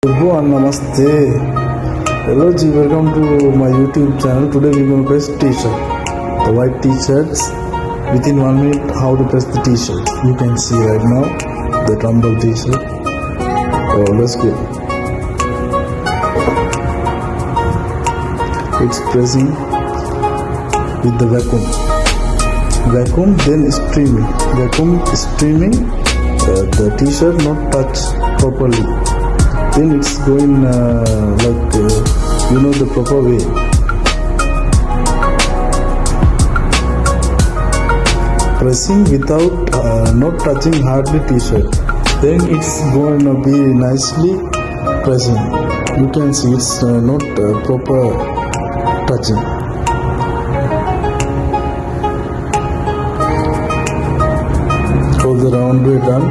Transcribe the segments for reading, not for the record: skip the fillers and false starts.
Subbu and Namaste. Hello Ji, welcome to my YouTube channel. Today we're going to press t-shirt. The white t-shirts. Within 1 minute, how to press the t-shirt. You can see right now the Rumble t-shirt. Oh, let's go. It's pressing with the vacuum. Vacuum, then streaming. Vacuum streaming. The t-shirt not touch properly. Then it's going the proper way. Pressing without not touching hardly t-shirt. Then it's going to be nicely pressing. You can see it's not proper touching. All the round way done.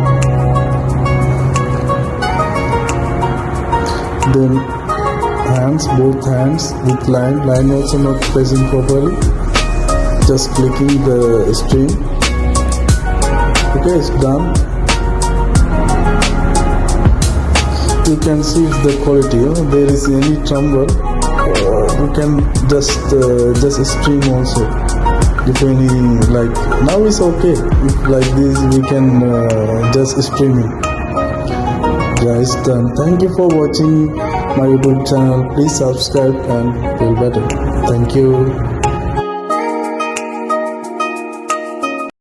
Then hands, both hands with line also not pressing properly, just clicking the string. Okay, it's done. You can see the quality. There is any tremble, you can just stream also. If any now it's okay. If like this we can just streaming. Guys, done. Thank you for watching my YouTube channel. Please subscribe and feel better. Thank you.